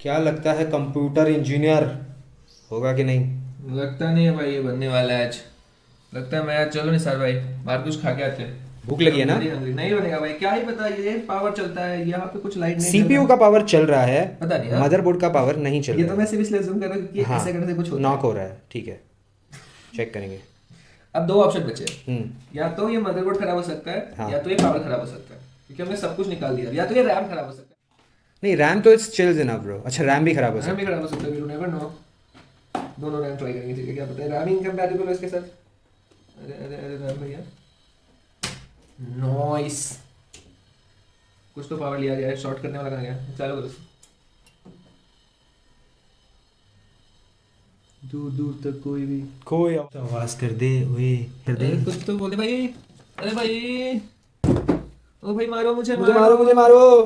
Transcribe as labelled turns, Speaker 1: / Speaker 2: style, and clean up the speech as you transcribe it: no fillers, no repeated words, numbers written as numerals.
Speaker 1: क्या लगता है, कंप्यूटर इंजीनियर होगा कि नहीं?
Speaker 2: लगता नहीं है भाई ये बनने वाला है आज। लगता है मैं आज चलो नहीं सर भाई, बाहर कुछ खा के आते हैं।
Speaker 1: भूख लगी है
Speaker 2: I'm
Speaker 1: ना?
Speaker 2: very hungry। नहीं बनेगा भाई, क्या ही पता, ये पावर चलता है यहाँ पे, कुछ लाइट नहीं जल रहा
Speaker 1: सीपीयू
Speaker 2: है।
Speaker 1: का पावर चल रहा है।
Speaker 2: पता नहीं हाँ।
Speaker 1: मदरबोर्ड का पावर नहीं चल
Speaker 2: ये
Speaker 1: रहा
Speaker 2: तो
Speaker 1: है।
Speaker 2: मैं सिर्फ इसलिए जूम कर रहा हूँ क्योंकि
Speaker 1: हाँ,
Speaker 2: ऐसे करने से कुछ होता
Speaker 1: नॉक
Speaker 2: है।
Speaker 1: हो रहा है, ठीक है। चेक करेंगे।
Speaker 2: अब दो ऑप्शन बचे हैं।
Speaker 1: हम्म।
Speaker 2: या तो ये मदरबोर्ड खराब हो सकता है,
Speaker 1: हाँ।
Speaker 2: या तो ये पावर खराब हो सकता है, क्योंकि हमने सब कुछ निकाल दिया। या तो ये रैम खराब हो सकता
Speaker 1: नहीं, रैम तो इट्स चिल्स इनफ ब्रो। अच्छा, रैम भी खराब हो
Speaker 2: है, रैम भी
Speaker 1: सकता है।
Speaker 2: खराब हो सकता है, वी नेवर नो। दोनों रैम ट्राई करेंगे, ठीक है, क्या पता है रैम इनकम्पैटिबल हो इसके साथ। अरे अरे अरे रैम भैया, नॉइस। कुछ तो पावर लिया गया है, शॉर्ट करने वाला कहाँ गया, चालू करो। दूर दूर तक कोई भी
Speaker 1: कोई आवाज कर दे, ओए कर दे।
Speaker 2: अरे कुछ तो बोले भाई। अरे भाई, ओ भाई मारो मुझे,
Speaker 1: मुझे
Speaker 2: मारो।
Speaker 1: मारो, मुझे मारो।